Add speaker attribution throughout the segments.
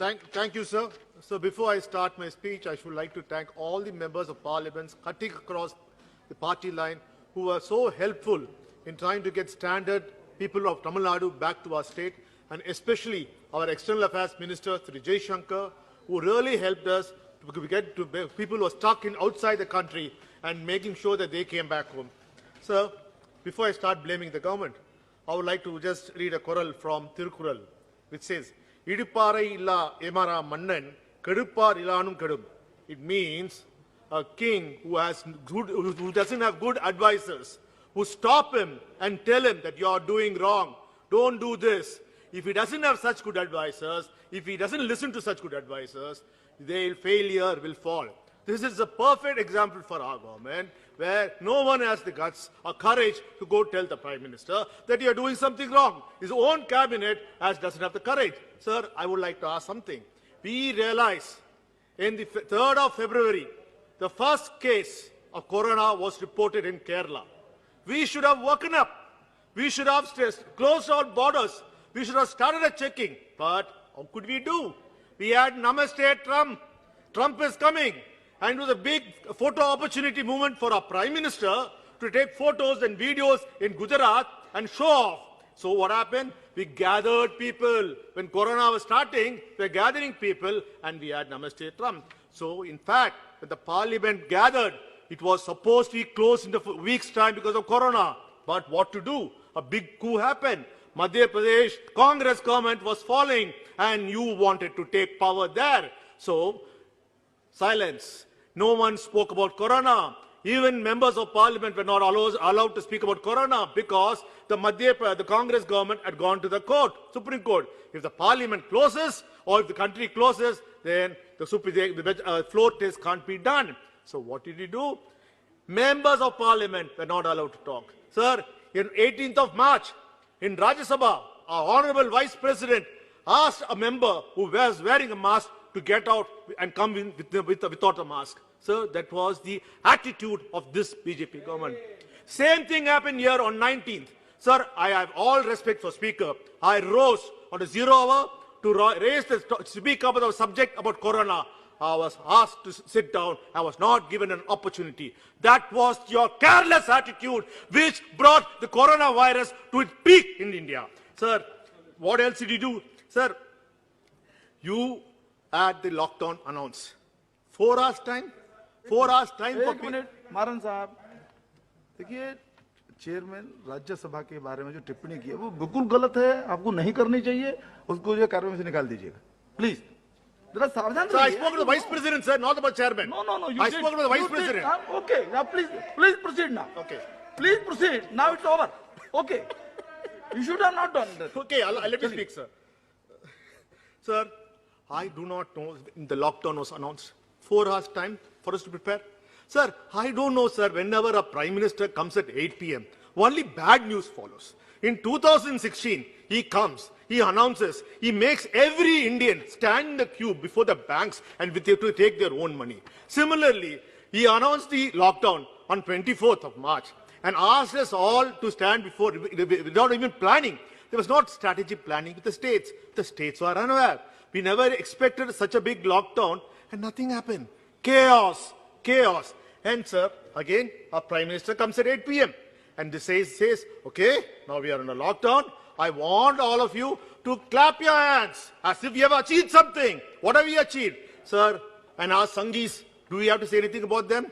Speaker 1: Thank you, sir. So before I start my speech, I should like to thank all the members of parliament cutting across the party line who were so helpful in trying to get standard people of Tamil Nadu back to our state, and especially our External Affairs Minister, Sri Jay Shankar, who really helped us to get to people who are stuck outside the country and making sure that they came back home. Sir, before I start blaming the government, I would like to just read a choral from Tirukkural, which says, Idiparai illa emara mannan, kedupar ilanum kedum. It means a king who doesn't have good advisors, who stop him and tell him that you are doing wrong, don't do this. If he doesn't have such good advisors, if he doesn't listen to such good advisors, failure will fall. This is a perfect example for our government, where no one has the guts or courage to go tell the Prime Minister that you are doing something wrong. His own cabinet doesn't have the courage. Sir, I would like to ask something. We realize in the 3rd of February, the first case of corona was reported in Kerala. We should have woken up. We should have closed our borders. We should have started a checking. But how could we do? We had Namaste Trump. Trump is coming. And it was a big photo opportunity movement for our Prime Minister to take photos and videos in Gujarat and show off. So what happened? We gathered people. When Corona was starting, we were gathering people and we had Namaste Trump. So in fact, when the Parliament gathered, it was supposed to be closed in a week's time because of Corona. But what to do? A big coup happened. Madhya Pradesh Congress government was falling and you wanted to take power there. So silence. No one spoke about Corona. Even members of parliament were not allowed to speak about Corona because the Congress government had gone to the court, Supreme Court. If the parliament closes or if the country closes, then the floor test can't be done. So what did he do? Members of parliament were not allowed to talk. Sir, on 18th of March, in Rajya Sabha, our honorable vice president asked a member who was wearing a mask to get out and come in without a mask. So that was the attitude of this BJP government. Same thing happened here on 19th. Sir, I have all respect for Speaker. I rose on a 0 hour to speak about the subject about Corona. I was asked to sit down. I was not given an opportunity. That was your careless attitude which brought the coronavirus to its peak in India. Sir, what else did you do? Sir, you had the lockdown announced. 4 hours time? 4 hours time for people.
Speaker 2: मारन साहब, देखिए chairman Rajya Sabha के बारे में जो टिप्पणी की है वो बिल्कुल गलत है, आपको नहीं करनी चाहिए, उसको जो कार्यक्रम से निकाल दीजिएगा, please.
Speaker 1: Sir, I spoke to the vice president, sir, not about chairman.
Speaker 2: No.
Speaker 1: I spoke to the vice president.
Speaker 2: Okay, now please proceed now.
Speaker 1: Okay.
Speaker 2: Please proceed. Now it's over. Okay. You should have not done that.
Speaker 1: Okay, I'll let you speak, sir. Sir, I do not know when the lockdown was announced. 4 hours time for us to prepare. Sir, I don't know, sir, whenever a prime minister comes at 8 p.m., only bad news follows. In 2016, he comes, he announces, he makes every Indian stand in the queue before the banks and to take their own money. Similarly, he announced the lockdown on 24th of March and asked us all to stand before without even planning. There was not strategic planning with the states. The states were unaware. We never expected such a big lockdown and nothing happened. Chaos. And sir, again, our Prime Minister comes at 8 p.m. and this says, okay, now we are in a lockdown. I want all of you to clap your hands as if you have achieved something. What have we achieved? Sir, and our Sanghis, do we have to say anything about them?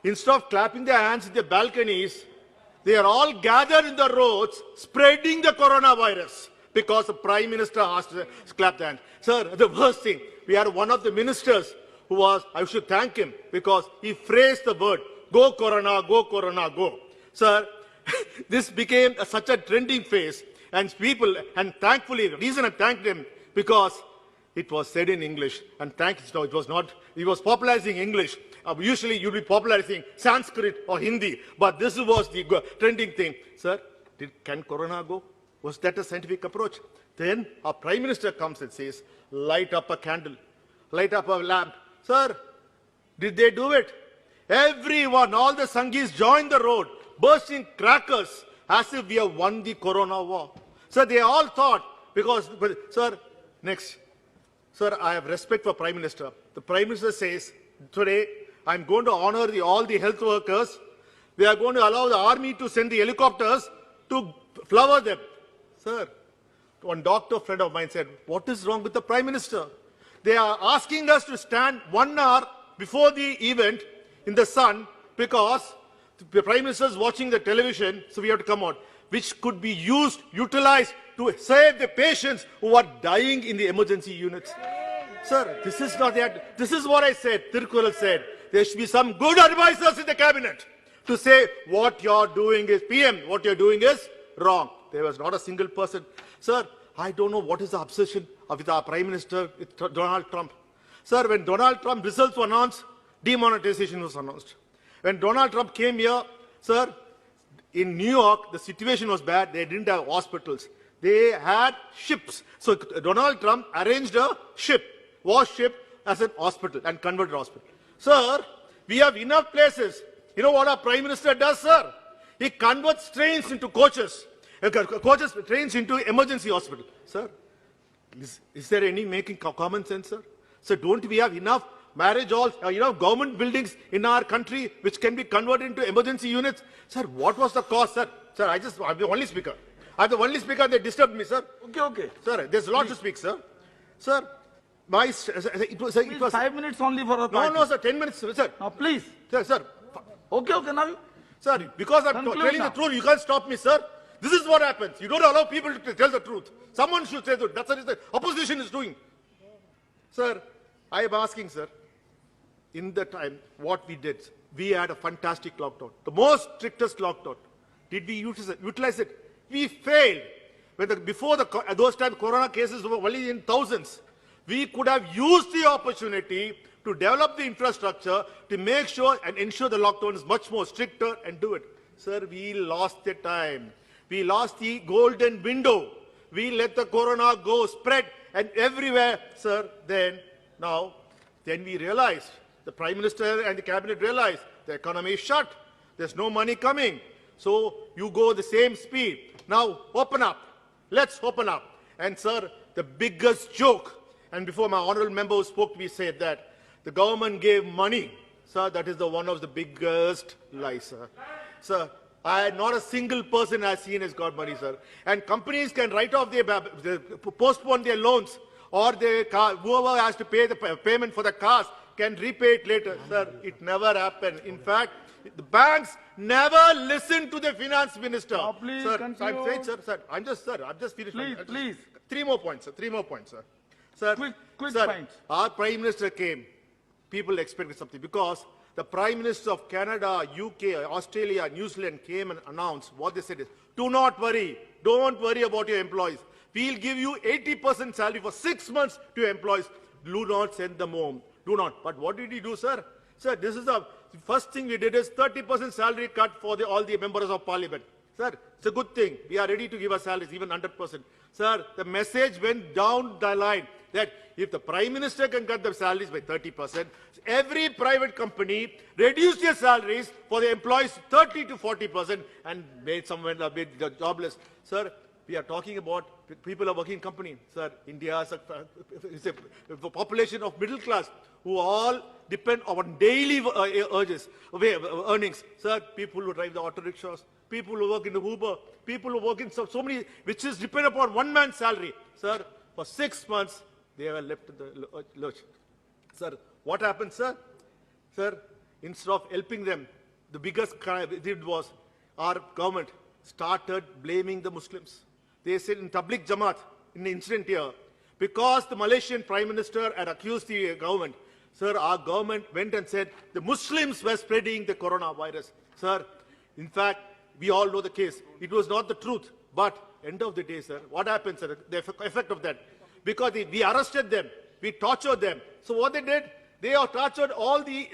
Speaker 1: Instead of clapping their hands in their balconies, they are all gathered in the roads spreading the coronavirus because the Prime Minister asked to clap their hands. Sir, the worst thing, we had one of the ministers who was, I should thank him because he phrased the word, go Corona, go. Sir, this became such a trending phase and people, and thankfully, the reason I thanked him because it was said in English and it was not, he was popularizing English. Usually you'd be popularizing Sanskrit or Hindi, but this was the trending thing. Sir, can Corona go? Was that a scientific approach? Then our Prime Minister comes and says, light up a candle, light up a lamp. Sir, did they do it? Everyone, all the Sanghis joined the road, bursting crackers as if we have won the Corona war. Sir, they all thought, because, sir, next. Sir, I have respect for Prime Minister. The Prime Minister says, today, I'm going to honor all the health workers. We are going to allow the army to send the helicopters to flower them. Sir, one doctor friend of mine said, what is wrong with the Prime Minister? They are asking us to stand 1 hour before the event in the sun because the Prime Minister is watching the television, so we have to come out, which could be utilized to save the patients who are dying in the emergency units. Sir, this is not that. This is what I said, Tirkural said. There should be some good advisors in the cabinet to say what you're doing is, PM, what you're doing is wrong. There was not a single person. Sir, I don't know what is the obsession with our Prime Minister, with Donald Trump. Sir, when Donald Trump results were announced, demonetization was announced. When Donald Trump came here, sir, in New York, the situation was bad. They didn't have hospitals. They had ships. So Donald Trump arranged a warship as a hospital and converted hospital. Sir, we have enough places. You know what our Prime Minister does, sir? He converts trains into coaches. Trains into emergency hospital. Sir, is there any making common sense, sir? So don't we have enough marriage halls, government buildings in our country which can be converted into emergency units? Sir, what was the cost, sir? Sir, I'm the only speaker. I'm the only speaker. They disturbed me, sir.
Speaker 2: Okay.
Speaker 1: Sir, there's a lot to speak, sir. Sir, it was
Speaker 2: 5 minutes only for a party.
Speaker 1: No, sir, 10 minutes, sir.
Speaker 2: Now, please.
Speaker 1: Sir.
Speaker 2: Okay, now.
Speaker 1: Sir, because I'm telling the truth, you can't stop me, sir. This is what happens. You don't allow people to tell the truth. Someone should say the truth. That's what the opposition is doing. Sir, I am asking, sir, in the time, what we did, we had a fantastic lockdown. The most strictest lockdown. Did we utilize it? We failed. Before those times, corona cases were only in thousands. We could have used the opportunity to develop the infrastructure to make sure and ensure the lockdown is much more stricter and do it. Sir, we lost the time. We lost the golden window. We let the corona go, spread, and everywhere, sir, then we realized, the Prime Minister and the Cabinet realized, the economy is shut. There's no money coming. So you go the same speed. Now, open up. Let's open up. And sir, the biggest joke, and before my honorable member who spoke to me said that the government gave money. Sir, that is one of the biggest lies, sir. Sir, not a single person I've seen has got money, sir. And companies can write off postpone their loans, or whoever has to pay the payment for the cars can repay it later. Sir, it never happened. In fact, the banks never listened to the finance minister.
Speaker 2: Please
Speaker 1: sir,
Speaker 2: continue.
Speaker 1: I'm saying, sir, I'm just finished.
Speaker 2: Please.
Speaker 1: 3 more points, sir. Sir,
Speaker 2: Quick
Speaker 1: sir,
Speaker 2: points.
Speaker 1: our Prime Minister came. People expected something because the Prime Minister of Canada, UK, Australia, New Zealand came and announced what they said is, do not worry. Don't worry about your employees. We'll give you 80% salary for 6 months to your employees. Do not send them home. Do not. But what did he do, sir? Sir, this is the first thing we did is 30% salary cut for all the members of parliament. Sir, it's a good thing. We are ready to give our salaries, even 100%. Sir, the message went down the line that if the Prime Minister can cut the salaries by 30%, every private company reduce their salaries for the employees 30 to 40% and made someone a bit jobless. Sir, we are talking about people are working in company. Sir, India is a population of middle class who all depend on daily earnings. Sir, people who drive the auto rickshaws, people who work in the Uber, people who work in so many, which is depend upon one man's salary. Sir, for 6 months, they were left in the lurch. Sir, what happened, sir? Sir, instead of helping them, the biggest crime they did was our government started blaming the Muslims. They said in Tabligh Jamaat, in the incident here, because the Malaysian Prime Minister had accused the government, sir, our government went and said the Muslims were spreading the coronavirus. Sir, in fact, we all know the case. It was not the truth. But end of the day, sir, what happened, sir, the effect of that? Because we arrested them, we tortured them. So what they did, they have tortured all the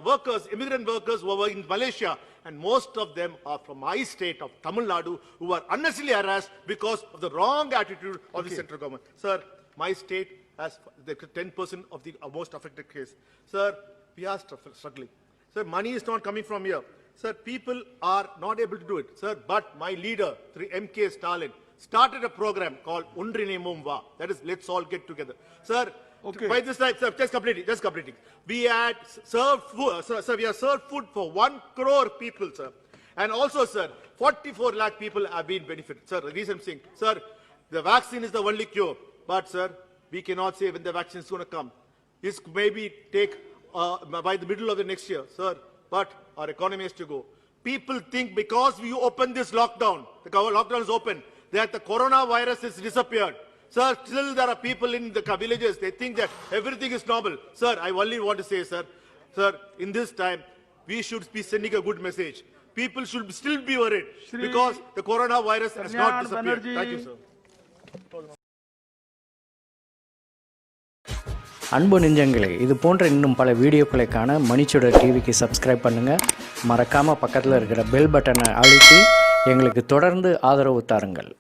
Speaker 1: workers, immigrant workers who were in Malaysia, and most of them are from my state of Tamil Nadu, who were unnecessarily harassed because of the wrong attitude of the central government. Sir, my state has the 10% of the most affected case. Sir, we are struggling. Sir, money is not coming from here. Sir, people are not able to do it. Sir, but my leader, M.K. Stalin, started a program called Undrinimum Va. That is, let's all get together. Sir,
Speaker 2: Okay.
Speaker 1: By this time, sir, just completing. We had served food, sir, we have served food for 1 crore people, sir. And also, sir, 44 lakh people have been benefited. Sir, the reason I'm saying, sir, the vaccine is the only cure. But, sir, we cannot say when the vaccine is going to come. This maybe take by the middle of the next year, sir. But our economy has to go. People think because we open this lockdown, the lockdown is open, that the coronavirus has disappeared. Sir, still there are people in the villages, they think that everything is normal. Sir, I only want to say, sir, in this time, we should be sending a good message. People should still be worried because the coronavirus has not disappeared. Thank you, sir.
Speaker 3: அன்பு நெஞ்சங்களே, இது போன்ற இன்னும் பல வீடியோக்களை காண மணிச்சுடர் டிவிக்கு subscribe பண்ணுங்கள். மறக்காமல் பக்கத்தில் இருக்கிற பெல் பட்டனை அழுத்தி எங்களுக்கு தொடர்ந்து ஆதரவு தாருங்கள்.